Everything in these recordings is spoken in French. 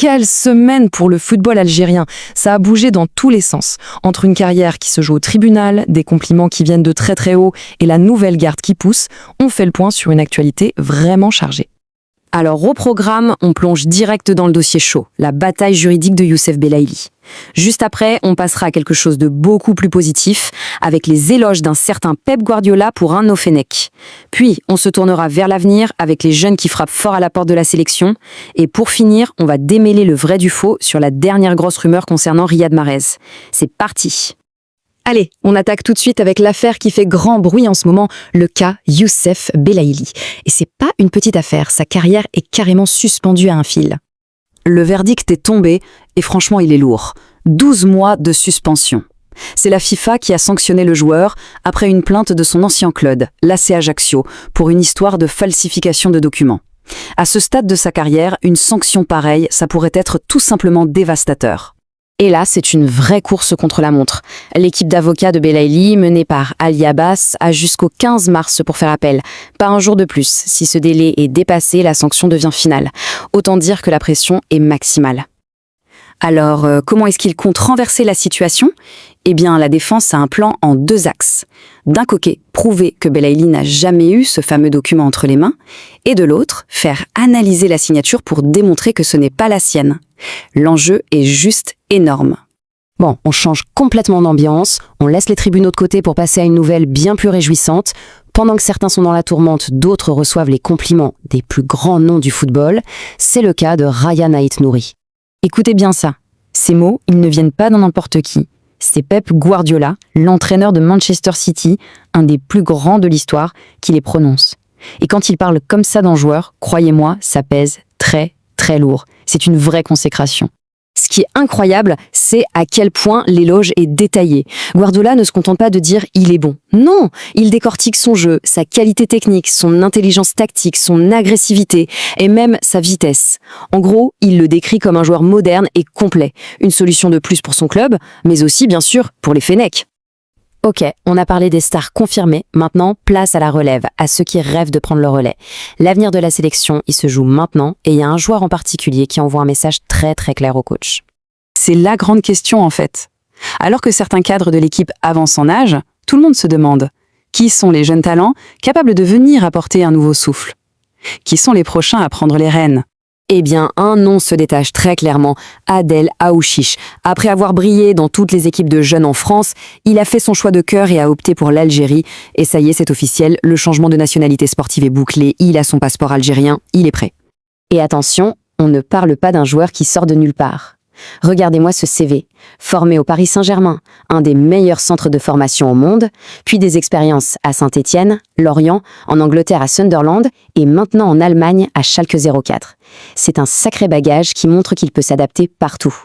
quelle semaine pour le football algérien! Ça a bougé dans tous les sens. Entre une carrière qui se joue au tribunal, des compliments qui viennent de très très haut et la nouvelle garde qui pousse, on fait le point sur une actualité vraiment chargée. Alors au programme, on plonge direct dans le dossier chaud, la bataille juridique de Youssef Belaïli. Juste après, on passera à quelque chose de beaucoup plus positif, avec les éloges d'un certain Pep Guardiola pour un Fenech. Puis, on se tournera vers l'avenir avec les jeunes qui frappent fort à la porte de la sélection. Et pour finir, on va démêler le vrai du faux sur la dernière grosse rumeur concernant Riyad Mahrez. C'est parti! Allez, on attaque tout de suite avec l'affaire qui fait grand bruit en ce moment, le cas Youssef Belaïli. Et c'est pas une petite affaire, sa carrière est carrément suspendue à un fil. Le verdict est tombé, et franchement il est lourd. 12 mois de suspension. C'est la FIFA qui a sanctionné le joueur après une plainte de son ancien club, l'AC Ajaccio, pour une histoire de falsification de documents. À ce stade de sa carrière, une sanction pareille, ça pourrait être tout simplement dévastateur. Et là, c'est une vraie course contre la montre. L'équipe d'avocats de Belaïli, menée par Ali Abbas, a jusqu'au 15 mars pour faire appel. Pas un jour de plus. Si ce délai est dépassé, la sanction devient finale. Autant dire que la pression est maximale. Alors, comment est-ce qu'il compte renverser la situation ? Eh bien, la défense a un plan en 2 axes. D'un côté, prouver que Belaïli n'a jamais eu ce fameux document entre les mains, et de l'autre, faire analyser la signature pour démontrer que ce n'est pas la sienne. L'enjeu est juste énorme. Bon, on change complètement d'ambiance, on laisse les tribunaux de côté pour passer à une nouvelle bien plus réjouissante. Pendant que certains sont dans la tourmente, d'autres reçoivent les compliments des plus grands noms du football. C'est le cas de Ryan Aït-Nouri. Écoutez bien ça. Ces mots, ils ne viennent pas dans n'importe qui. C'est Pep Guardiola, l'entraîneur de Manchester City, un des plus grands de l'histoire, qui les prononce. Et quand il parle comme ça d'un joueur, croyez-moi, ça pèse très, très lourd. C'est une vraie consécration. Ce qui est incroyable, c'est à quel point l'éloge est détaillé. Guardiola ne se contente pas de dire « il est bon ». Non, il décortique son jeu, sa qualité technique, son intelligence tactique, son agressivité et même sa vitesse. En gros, il le décrit comme un joueur moderne et complet. Une solution de plus pour son club, mais aussi, bien sûr, pour les Fenech. Ok, on a parlé des stars confirmées, maintenant place à la relève, à ceux qui rêvent de prendre le relais. L'avenir de la sélection, il se joue maintenant, et il y a un joueur en particulier qui envoie un message très très clair au coach. C'est la grande question en fait. Alors que certains cadres de l'équipe avancent en âge, tout le monde se demande qui sont les jeunes talents capables de venir apporter un nouveau souffle ? Qui sont les prochains à prendre les rênes ? Eh bien, un nom se détache très clairement, Adel Aouchiche. Après avoir brillé dans toutes les équipes de jeunes en France, il a fait son choix de cœur et a opté pour l'Algérie. Et ça y est, c'est officiel, le changement de nationalité sportive est bouclé, il a son passeport algérien, il est prêt. Et attention, on ne parle pas d'un joueur qui sort de nulle part. Regardez-moi ce CV. Formé au Paris Saint-Germain, un des meilleurs centres de formation au monde, puis des expériences à Saint-Étienne, Lorient, en Angleterre à Sunderland et maintenant en Allemagne à Schalke 04. C'est un sacré bagage qui montre qu'il peut s'adapter partout.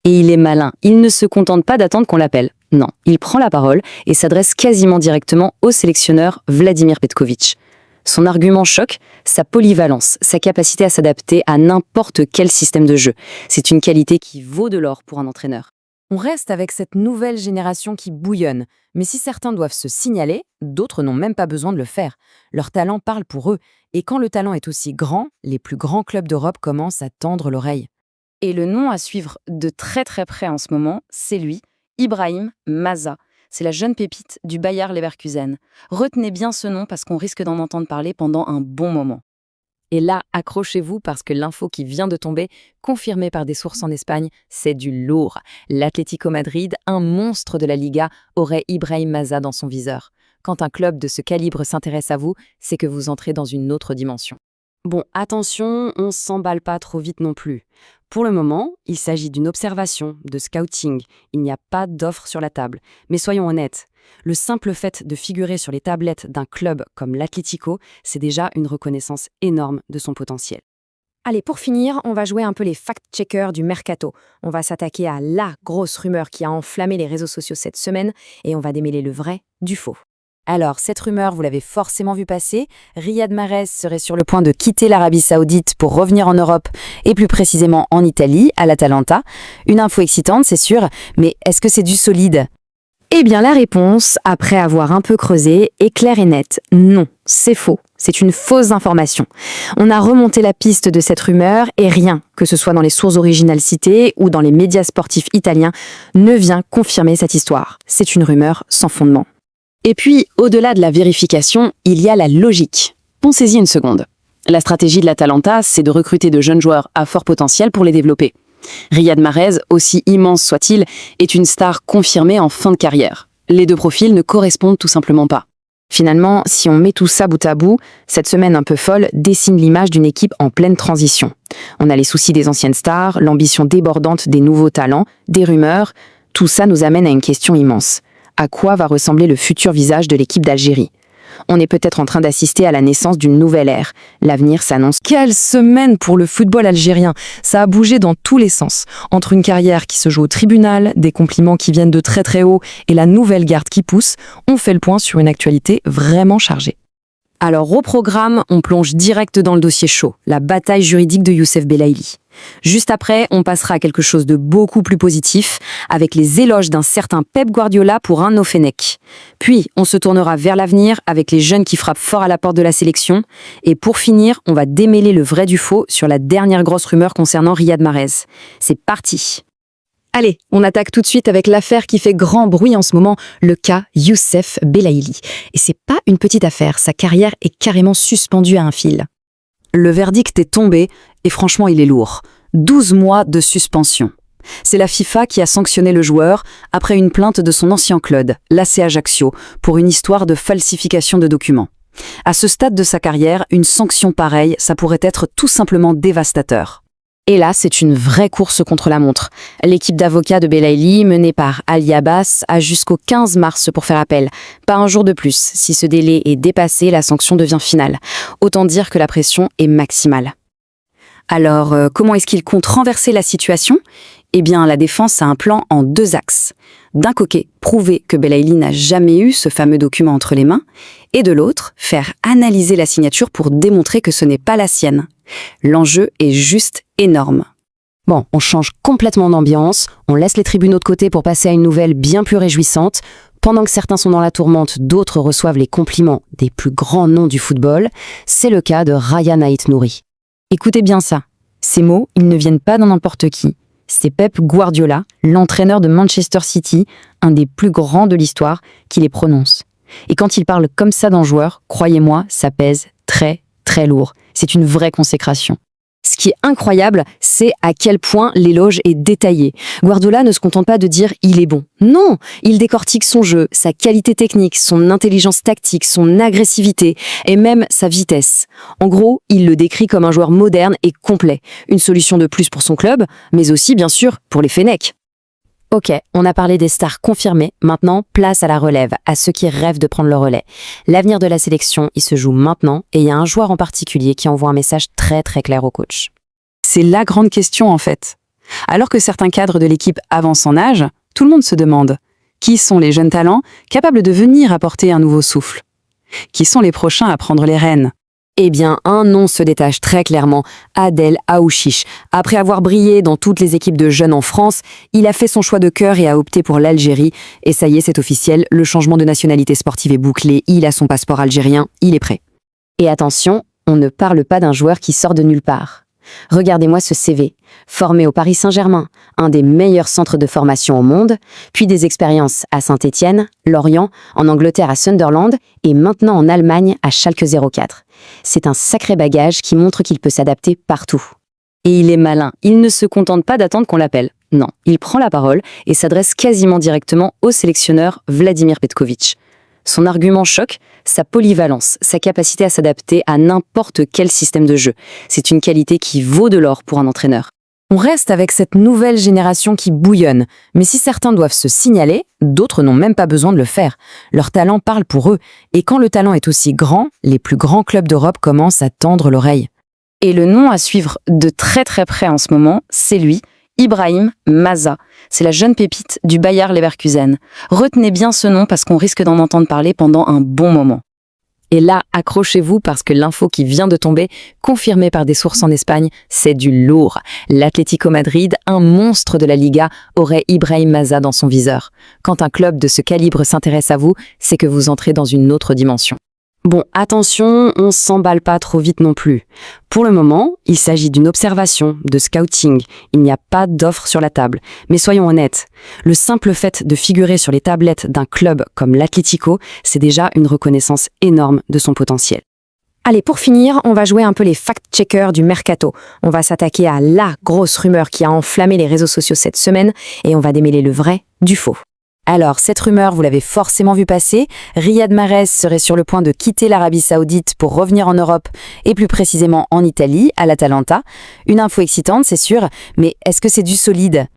Et il est malin, il ne se contente pas d'attendre qu'on l'appelle. Non, il prend la parole et s'adresse quasiment directement au sélectionneur Vladimir Petković. Son argument choque, sa polyvalence, sa capacité à s'adapter à n'importe quel système de jeu. C'est une qualité qui vaut de l'or pour un entraîneur. On reste avec cette nouvelle génération qui bouillonne. Mais si certains doivent se signaler, d'autres n'ont même pas besoin de le faire. Leur talent parle pour eux. Et quand le talent est aussi grand, les plus grands clubs d'Europe commencent à tendre l'oreille. Et le nom à suivre de très très près en ce moment, c'est lui, Ibrahim Maza. C'est la jeune pépite du Bayer Leverkusen. Retenez bien ce nom parce qu'on risque d'en entendre parler pendant un bon moment. Et là, accrochez-vous parce que l'info qui vient de tomber, confirmée par des sources en Espagne, c'est du lourd. L'Atlético Madrid, un monstre de la Liga, aurait Ibrahim Maza dans son viseur. Quand un club de ce calibre s'intéresse à vous, c'est que vous entrez dans une autre dimension. Bon, attention, on s'emballe pas trop vite non plus. Pour le moment, il s'agit d'une observation, de scouting. Il n'y a pas d'offre sur la table. Mais soyons honnêtes, le simple fait de figurer sur les tablettes d'un club comme l'Atlético, c'est déjà une reconnaissance énorme de son potentiel. Allez, pour finir, on va jouer un peu les fact-checkers du mercato. On va s'attaquer à la grosse rumeur qui a enflammé les réseaux sociaux cette semaine et on va démêler le vrai du faux. Alors, cette rumeur, vous l'avez forcément vu passer, Riyad Mahrez serait sur le point de quitter l'Arabie Saoudite pour revenir en Europe, et plus précisément en Italie, à l'Atalanta. Une info excitante, c'est sûr, mais est-ce que c'est du solide ? Eh bien la réponse, après avoir un peu creusé, est claire et nette. Non, c'est faux. C'est une fausse information. On a remonté la piste de cette rumeur et rien, que ce soit dans les sources originales citées ou dans les médias sportifs italiens, ne vient confirmer cette histoire. C'est une rumeur sans fondement. Et puis, au-delà de la vérification, il y a la logique. Pensez-y une seconde. La stratégie de l'Atalanta, c'est de recruter de jeunes joueurs à fort potentiel pour les développer. Riyad Mahrez, aussi immense soit-il, est une star confirmée en fin de carrière. Les deux profils ne correspondent tout simplement pas. Finalement, si on met tout ça bout à bout, cette semaine un peu folle dessine l'image d'une équipe en pleine transition. On a les soucis des anciennes stars, l'ambition débordante des nouveaux talents, des rumeurs. Tout ça nous amène à une question immense. À quoi va ressembler le futur visage de l'équipe d'Algérie ? On est peut-être en train d'assister à la naissance d'une nouvelle ère. L'avenir s'annonce. Quelle semaine pour le football algérien! Ça a bougé dans tous les sens. Entre une carrière qui se joue au tribunal, des compliments qui viennent de très très haut et la nouvelle garde qui pousse, on fait le point sur une actualité vraiment chargée. Alors au programme, on plonge direct dans le dossier chaud, la bataille juridique de Youssef Belaïli. Juste après, on passera à quelque chose de beaucoup plus positif, avec les éloges d'un certain Pep Guardiola pour un Fenech. Puis, on se tournera vers l'avenir avec les jeunes qui frappent fort à la porte de la sélection. Et pour finir, on va démêler le vrai du faux sur la dernière grosse rumeur concernant Riyad Mahrez. C'est parti! Allez, on attaque tout de suite avec l'affaire qui fait grand bruit en ce moment, le cas Youssef Belaïli. Et c'est pas une petite affaire, sa carrière est carrément suspendue à un fil. Le verdict est tombé et franchement il est lourd. 12 mois de suspension. C'est la FIFA qui a sanctionné le joueur après une plainte de son ancien club, l'AC Ajaccio, pour une histoire de falsification de documents. À ce stade de sa carrière, une sanction pareille, ça pourrait être tout simplement dévastateur. Et là, c'est une vraie course contre la montre. L'équipe d'avocats de Belaïli, menée par Ali Abbas, a jusqu'au 15 mars pour faire appel. Pas un jour de plus. Si ce délai est dépassé, la sanction devient finale. Autant dire que la pression est maximale. Alors, comment est-ce qu'il compte renverser la situation ? Eh bien, la défense a un plan en 2 axes. D'un côté, prouver que Belaïli n'a jamais eu ce fameux document entre les mains, et de l'autre, faire analyser la signature pour démontrer que ce n'est pas la sienne. L'enjeu est juste énorme. Bon, on change complètement d'ambiance, on laisse les tribunaux de côté pour passer à une nouvelle bien plus réjouissante. Pendant que certains sont dans la tourmente, d'autres reçoivent les compliments des plus grands noms du football. C'est le cas de Ryan Aït-Nouri. Écoutez bien ça. Ces mots, ils ne viennent pas dans n'importe qui. C'est Pep Guardiola, l'entraîneur de Manchester City, un des plus grands de l'histoire, qui les prononce. Et quand il parle comme ça d'un joueur, croyez-moi, ça pèse très, très lourd. C'est une vraie consécration. Ce qui est incroyable, c'est à quel point l'éloge est détaillé. Guardiola ne se contente pas de dire « il est bon ». Non, il décortique son jeu, sa qualité technique, son intelligence tactique, son agressivité et même sa vitesse. En gros, il le décrit comme un joueur moderne et complet. Une solution de plus pour son club, mais aussi, bien sûr, pour les Fenech. Ok, on a parlé des stars confirmées, maintenant place à la relève, à ceux qui rêvent de prendre le relais. L'avenir de la sélection, il se joue maintenant, et il y a un joueur en particulier qui envoie un message très très clair au coach. C'est la grande question en fait. Alors que certains cadres de l'équipe avancent en âge, tout le monde se demande qui sont les jeunes talents capables de venir apporter un nouveau souffle ? Qui sont les prochains à prendre les rênes ? Eh bien, un nom se détache très clairement, Adel Aouchiche. Après avoir brillé dans toutes les équipes de jeunes en France, il a fait son choix de cœur et a opté pour l'Algérie. Et ça y est, c'est officiel, le changement de nationalité sportive est bouclé, il a son passeport algérien, il est prêt. Et attention, on ne parle pas d'un joueur qui sort de nulle part. Regardez-moi ce CV. Formé au Paris Saint-Germain, un des meilleurs centres de formation au monde, puis des expériences à Saint-Étienne, Lorient, en Angleterre à Sunderland et maintenant en Allemagne à Schalke 04. C'est un sacré bagage qui montre qu'il peut s'adapter partout. Et il est malin, il ne se contente pas d'attendre qu'on l'appelle. Non, il prend la parole et s'adresse quasiment directement au sélectionneur Vladimir Petković. Son argument choque, sa polyvalence, sa capacité à s'adapter à n'importe quel système de jeu. C'est une qualité qui vaut de l'or pour un entraîneur. On reste avec cette nouvelle génération qui bouillonne, mais si certains doivent se signaler, d'autres n'ont même pas besoin de le faire. Leur talent parle pour eux, et quand le talent est aussi grand, les plus grands clubs d'Europe commencent à tendre l'oreille. Et le nom à suivre de très très près en ce moment, c'est lui, Ibrahim Maza. C'est la jeune pépite du Bayer Leverkusen. Retenez bien ce nom parce qu'on risque d'en entendre parler pendant un bon moment. Et là, accrochez-vous parce que l'info qui vient de tomber, confirmée par des sources en Espagne, c'est du lourd. L'Atlético Madrid, un monstre de la Liga, aurait Ibrahim Maza dans son viseur. Quand un club de ce calibre s'intéresse à vous, c'est que vous entrez dans une autre dimension. Bon, attention, on s'emballe pas trop vite non plus. Pour le moment, il s'agit d'une observation, de scouting. Il n'y a pas d'offre sur la table. Mais soyons honnêtes, le simple fait de figurer sur les tablettes d'un club comme l'Atlético, c'est déjà une reconnaissance énorme de son potentiel. Allez, pour finir, on va jouer un peu les fact-checkers du mercato. On va s'attaquer à la grosse rumeur qui a enflammé les réseaux sociaux cette semaine et on va démêler le vrai du faux. Alors, cette rumeur, vous l'avez forcément vu passer, Riyad Mahrez serait sur le point de quitter l'Arabie Saoudite pour revenir en Europe, et plus précisément en Italie, à l'Atalanta. Une info excitante, c'est sûr, mais est-ce que c'est du solide ?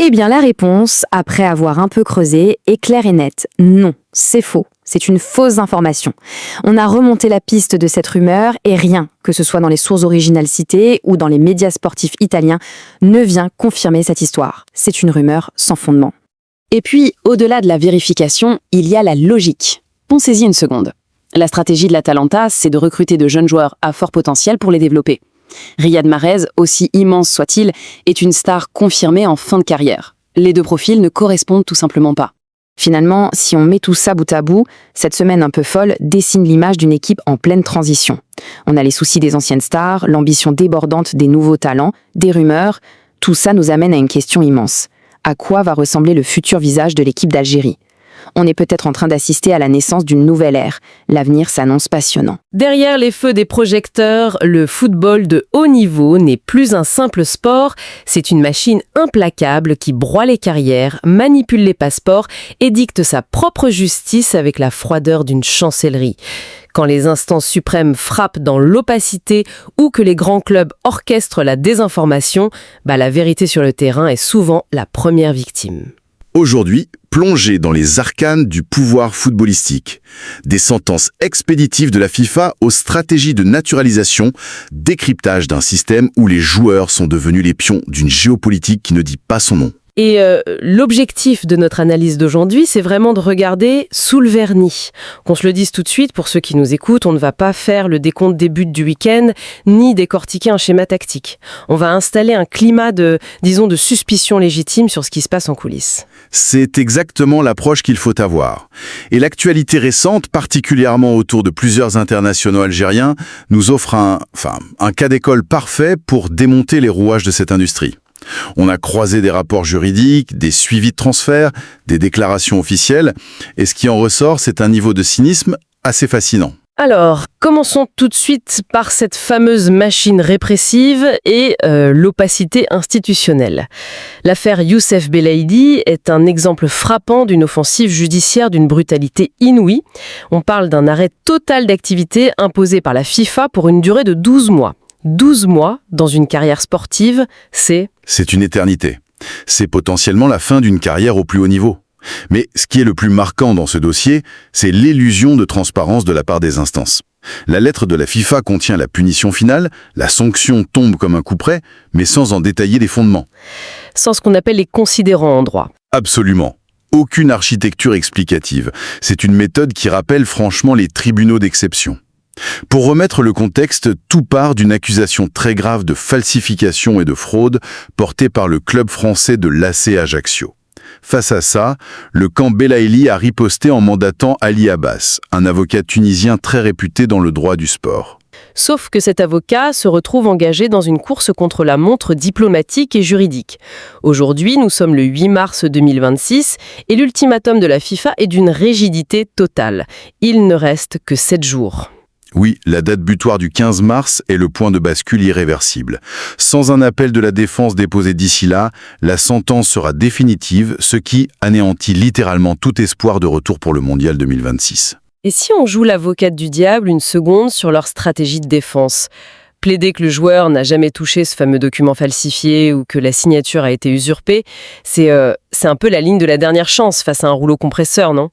Eh bien, la réponse, après avoir un peu creusé, est claire et nette. Non, c'est faux. C'est une fausse information. On a remonté la piste de cette rumeur et rien, que ce soit dans les sources originales citées ou dans les médias sportifs italiens, ne vient confirmer cette histoire. C'est une rumeur sans fondement. Et puis, au-delà de la vérification, il y a la logique. Pensez-y une seconde. La stratégie de l'Atalanta, c'est de recruter de jeunes joueurs à fort potentiel pour les développer. Riyad Mahrez, aussi immense soit-il, est une star confirmée en fin de carrière. Les deux profils ne correspondent tout simplement pas. Finalement, si on met tout ça bout à bout, cette semaine un peu folle dessine l'image d'une équipe en pleine transition. On a les soucis des anciennes stars, l'ambition débordante des nouveaux talents, des rumeurs. Tout ça nous amène à une question immense. À quoi va ressembler le futur visage de l'équipe d'Algérie ? On est peut-être en train d'assister à la naissance d'une nouvelle ère. L'avenir s'annonce passionnant. Derrière les feux des projecteurs, le football de haut niveau n'est plus un simple sport, c'est une machine implacable qui broie les carrières, manipule les passeports et dicte sa propre justice avec la froideur d'une chancellerie. Quand les instances suprêmes frappent dans l'opacité ou que les grands clubs orchestrent la désinformation, la vérité sur le terrain est souvent la première victime. Aujourd'hui, plongé dans les arcanes du pouvoir footballistique. Des sentences expéditives de la FIFA aux stratégies de naturalisation, décryptage d'un système où les joueurs sont devenus les pions d'une géopolitique qui ne dit pas son nom. Et l'objectif de notre analyse d'aujourd'hui, c'est vraiment de regarder sous le vernis. Qu'on se le dise tout de suite, pour ceux qui nous écoutent, on ne va pas faire le décompte des buts du week-end, ni décortiquer un schéma tactique. On va installer un climat de suspicion légitime sur ce qui se passe en coulisses. C'est exactement l'approche qu'il faut avoir. Et l'actualité récente, particulièrement autour de plusieurs internationaux algériens, nous offre un cas d'école parfait pour démonter les rouages de cette industrie. On a croisé des rapports juridiques, des suivis de transferts, des déclarations officielles, et ce qui en ressort, c'est un niveau de cynisme assez fascinant. Alors, commençons tout de suite par cette fameuse machine répressive et l'opacité institutionnelle. L'affaire Youssef Belaïdi est un exemple frappant d'une offensive judiciaire d'une brutalité inouïe. On parle d'un arrêt total d'activité imposé par la FIFA pour une durée de 12 mois. 12 mois dans une carrière sportive, c'est une éternité. C'est potentiellement la fin d'une carrière au plus haut niveau. Mais ce qui est le plus marquant dans ce dossier, c'est l'illusion de transparence de la part des instances. La lettre de la FIFA contient la punition finale, la sanction tombe comme un coup près, mais sans en détailler les fondements. Sans ce qu'on appelle les considérants en droit. Absolument. Aucune architecture explicative. C'est une méthode qui rappelle franchement les tribunaux d'exception. Pour remettre le contexte, tout part d'une accusation très grave de falsification et de fraude portée par le club français de l'AC Ajaccio. Face à ça, le camp Belaïli a riposté en mandatant Ali Abbas, un avocat tunisien très réputé dans le droit du sport. Sauf que cet avocat se retrouve engagé dans une course contre la montre diplomatique et juridique. Aujourd'hui, nous sommes le 8 mars 2026 et l'ultimatum de la FIFA est d'une rigidité totale. Il ne reste que 7 jours. Oui, la date butoir du 15 mars est le point de bascule irréversible. Sans un appel de la défense déposé d'ici là, la sentence sera définitive, ce qui anéantit littéralement tout espoir de retour pour le Mondial 2026. Et si on joue l'avocate du diable une seconde sur leur stratégie de défense ? Plaider que le joueur n'a jamais touché ce fameux document falsifié ou que la signature a été usurpée, c'est un peu la ligne de la dernière chance face à un rouleau compresseur, non ?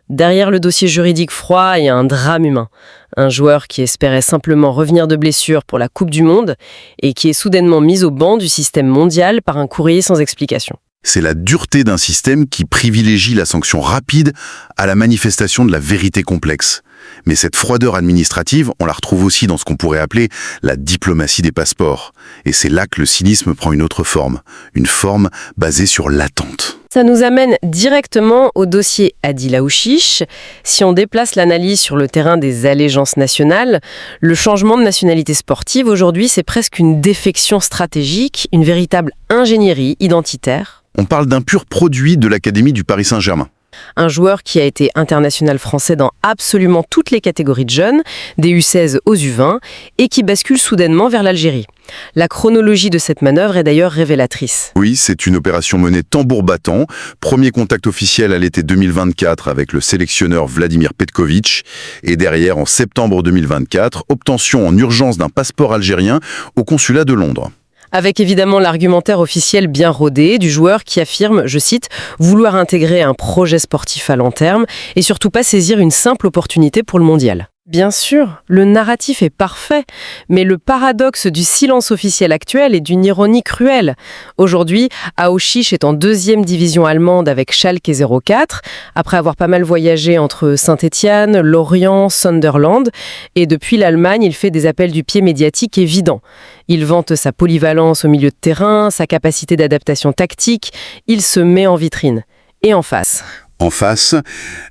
Derrière le dossier juridique froid, il y a un drame humain. Un joueur qui espérait simplement revenir de blessure pour la Coupe du Monde et qui est soudainement mis au banc du système mondial par un courrier sans explication. C'est la dureté d'un système qui privilégie la sanction rapide à la manifestation de la vérité complexe. Mais cette froideur administrative, on la retrouve aussi dans ce qu'on pourrait appeler la diplomatie des passeports. Et c'est là que le cynisme prend une autre forme. Une forme basée sur l'attente. Ça nous amène directement au dossier Adil Aouchiche. Si on déplace l'analyse sur le terrain des allégeances nationales, le changement de nationalité sportive aujourd'hui, c'est presque une défection stratégique, une véritable ingénierie identitaire. On parle d'un pur produit de l'Académie du Paris Saint-Germain. Un joueur qui a été international français dans absolument toutes les catégories de jeunes, des U16 aux U20, et qui bascule soudainement vers l'Algérie. La chronologie de cette manœuvre est d'ailleurs révélatrice. Oui, c'est une opération menée tambour battant. Premier contact officiel à l'été 2024 avec le sélectionneur Vladimir Petkovic. Et derrière, en septembre 2024, obtention en urgence d'un passeport algérien au consulat de Londres. Avec évidemment l'argumentaire officiel bien rodé du joueur qui affirme, je cite, « vouloir intégrer un projet sportif à long terme et surtout pas saisir une simple opportunité pour le mondial ». Bien sûr, le narratif est parfait, mais le paradoxe du silence officiel actuel est d'une ironie cruelle. Aujourd'hui, Aouchiche est en 2e division allemande avec Schalke 04, après avoir pas mal voyagé entre Saint-Étienne, Lorient, Sunderland, et depuis l'Allemagne, il fait des appels du pied médiatiques évidents. Il vante sa polyvalence au milieu de terrain, sa capacité d'adaptation tactique, il se met en vitrine. Et en face ? En face,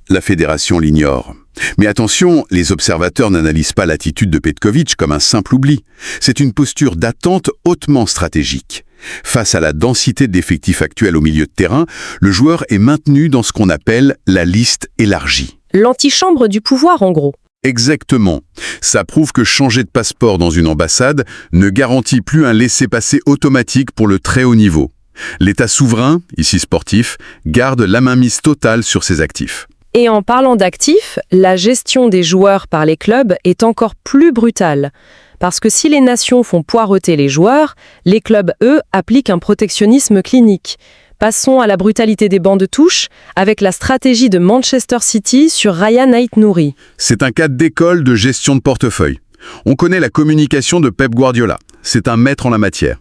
la fédération l'ignore. Mais attention, les observateurs n'analysent pas l'attitude de Petkovic comme un simple oubli. C'est une posture d'attente hautement stratégique. Face à la densité d'effectifs actuels au milieu de terrain, le joueur est maintenu dans ce qu'on appelle la liste élargie. L'antichambre du pouvoir, en gros. Exactement. Ça prouve que changer de passeport dans une ambassade ne garantit plus un laissez-passer automatique pour le très haut niveau. L'État souverain, ici sportif, garde la mainmise totale sur ses actifs. Et en parlant d'actifs, la gestion des joueurs par les clubs est encore plus brutale. Parce que si les nations font poireauter les joueurs, les clubs, eux, appliquent un protectionnisme clinique. Passons à la brutalité des bancs de touche avec la stratégie de Manchester City sur Ryan Aït-Nouri. C'est un cas d'école de gestion de portefeuille. On connaît la communication de Pep Guardiola. C'est un maître en la matière.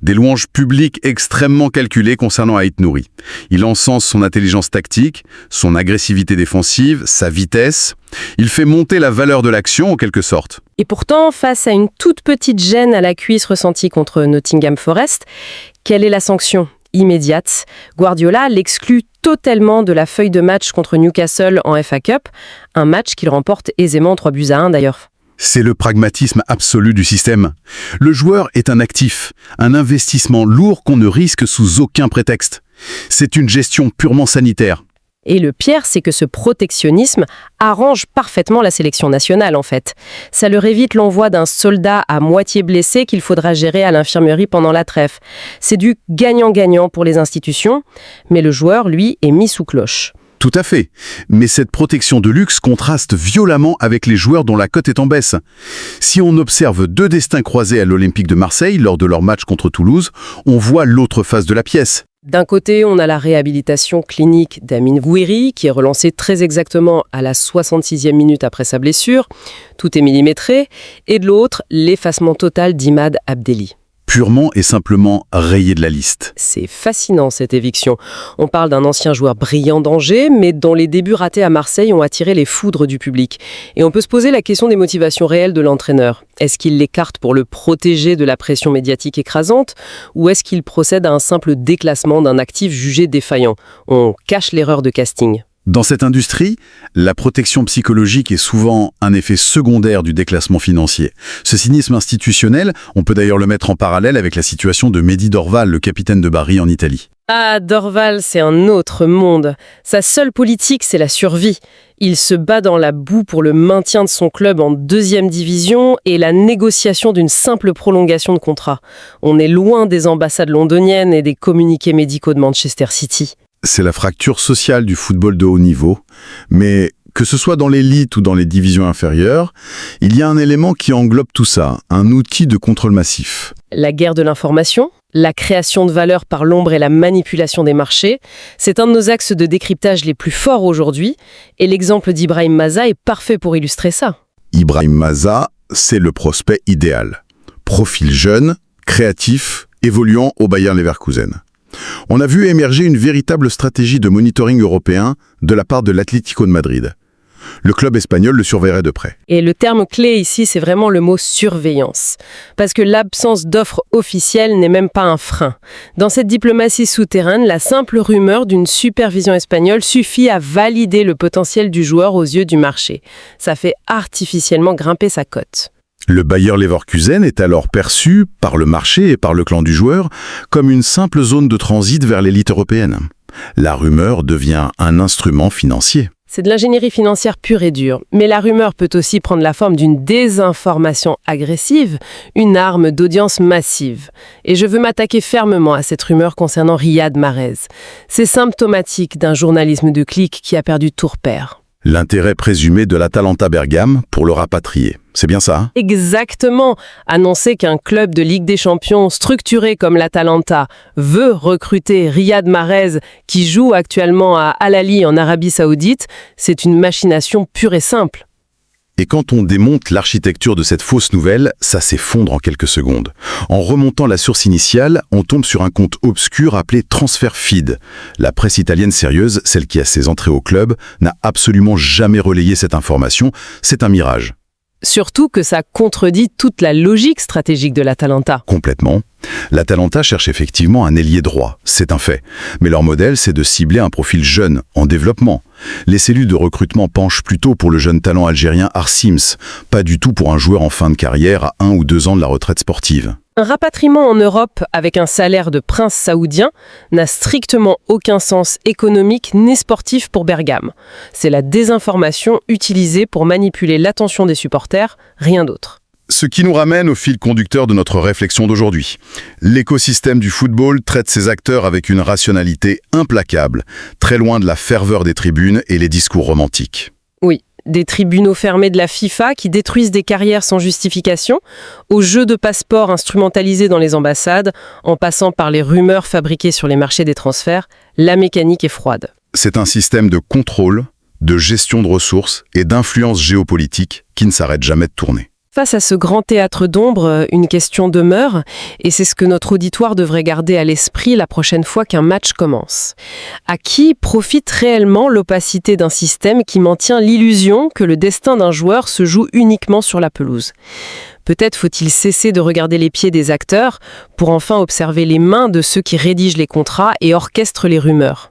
Des louanges publiques extrêmement calculées concernant Aït-Nouri. Il encense son intelligence tactique, son agressivité défensive, sa vitesse. Il fait monter la valeur de l'action en quelque sorte. Et pourtant, face à une toute petite gêne à la cuisse ressentie contre Nottingham Forest, quelle est la sanction ? Immédiate. Guardiola l'exclut totalement de la feuille de match contre Newcastle en FA Cup, un match qu'il remporte aisément 3-1 d'ailleurs. C'est le pragmatisme absolu du système. Le joueur est un actif, un investissement lourd qu'on ne risque sous aucun prétexte. C'est une gestion purement sanitaire. Et le pire, c'est que ce protectionnisme arrange parfaitement la sélection nationale, en fait. Ça leur évite l'envoi d'un soldat à moitié blessé qu'il faudra gérer à l'infirmerie pendant la trêve. C'est du gagnant-gagnant pour les institutions, mais le joueur, lui, est mis sous cloche. Tout à fait. Mais cette protection de luxe contraste violemment avec les joueurs dont la cote est en baisse. Si on observe 2 destins croisés à l'Olympique de Marseille lors de leur match contre Toulouse, on voit l'autre face de la pièce. D'un côté, on a la réhabilitation clinique d'Amine Gouiri, qui est relancée très exactement à la 66e minute après sa blessure. Tout est millimétré. Et de l'autre, l'effacement total d'Imad Abdelli. Purement et simplement rayé de la liste. C'est fascinant cette éviction. On parle d'un ancien joueur brillant d'Angers, mais dont les débuts ratés à Marseille ont attiré les foudres du public. Et on peut se poser la question des motivations réelles de l'entraîneur. Est-ce qu'il l'écarte pour le protéger de la pression médiatique écrasante, ou est-ce qu'il procède à un simple déclassement d'un actif jugé défaillant ? On cache l'erreur de casting. Dans cette industrie, la protection psychologique est souvent un effet secondaire du déclassement financier. Ce cynisme institutionnel, on peut d'ailleurs le mettre en parallèle avec la situation de Mehdi Dorval, le capitaine de Bari en Italie. Ah, Dorval, c'est un autre monde. Sa seule politique, c'est la survie. Il se bat dans la boue pour le maintien de son club en 2e division et la négociation d'une simple prolongation de contrat. On est loin des ambassades londoniennes et des communiqués médicaux de Manchester City. C'est la fracture sociale du football de haut niveau, mais que ce soit dans l'élite ou dans les divisions inférieures, il y a un élément qui englobe tout ça, un outil de contrôle massif. La guerre de l'information, la création de valeur par l'ombre et la manipulation des marchés, c'est un de nos axes de décryptage les plus forts aujourd'hui, et l'exemple d'Ibrahim Maza est parfait pour illustrer ça. Ibrahim Maza, c'est le prospect idéal. Profil jeune, créatif, évoluant au Bayer Leverkusen. On a vu émerger une véritable stratégie de monitoring européen de la part de l'Atlético de Madrid. Le club espagnol le surveillerait de près. Et le terme clé ici, c'est vraiment le mot surveillance. Parce que l'absence d'offre officielle n'est même pas un frein. Dans cette diplomatie souterraine, la simple rumeur d'une supervision espagnole suffit à valider le potentiel du joueur aux yeux du marché. Ça fait artificiellement grimper sa cote. Le Bayer Leverkusen est alors perçu par le marché et par le clan du joueur comme une simple zone de transit vers l'élite européenne. La rumeur devient un instrument financier. C'est de l'ingénierie financière pure et dure, mais la rumeur peut aussi prendre la forme d'une désinformation agressive, une arme d'audience massive. Et je veux m'attaquer fermement à cette rumeur concernant Riyad Mahrez. C'est symptomatique d'un journalisme de clic qui a perdu tout repère. L'intérêt présumé de l'Atalanta Bergame pour le rapatrier. C'est bien ça, hein? Exactement. Annoncer qu'un club de Ligue des Champions structuré comme l'Atalanta veut recruter Riyad Mahrez, qui joue actuellement à Al Ahly en Arabie Saoudite, c'est une machination pure et simple. Et quand on démonte l'architecture de cette fausse nouvelle, ça s'effondre en quelques secondes. En remontant la source initiale, on tombe sur un compte obscur appelé Transfer Feed. La presse italienne sérieuse, celle qui a ses entrées au club, n'a absolument jamais relayé cette information. C'est un mirage. Surtout que ça contredit toute la logique stratégique de l'Atalanta. Complètement. L'Atalanta cherche effectivement un ailier droit, c'est un fait. Mais leur modèle, c'est de cibler un profil jeune, en développement. Les cellules de recrutement penchent plutôt pour le jeune talent algérien Arsims, pas du tout pour un joueur en fin de carrière à 1 ou 2 ans de la retraite sportive. Un rapatriement en Europe avec un salaire de prince saoudien n'a strictement aucun sens économique ni sportif pour Bergame. C'est la désinformation utilisée pour manipuler l'attention des supporters, rien d'autre. Ce qui nous ramène au fil conducteur de notre réflexion d'aujourd'hui. L'écosystème du football traite ses acteurs avec une rationalité implacable, très loin de la ferveur des tribunes et les discours romantiques. Oui, des tribunaux fermés de la FIFA qui détruisent des carrières sans justification, aux jeux de passeport instrumentalisés dans les ambassades, en passant par les rumeurs fabriquées sur les marchés des transferts, la mécanique est froide. C'est un système de contrôle, de gestion de ressources et d'influence géopolitique qui ne s'arrête jamais de tourner. Face à ce grand théâtre d'ombre, une question demeure, et c'est ce que notre auditoire devrait garder à l'esprit la prochaine fois qu'un match commence. À qui profite réellement l'opacité d'un système qui maintient l'illusion que le destin d'un joueur se joue uniquement sur la pelouse ? Peut-être faut-il cesser de regarder les pieds des acteurs pour enfin observer les mains de ceux qui rédigent les contrats et orchestrent les rumeurs.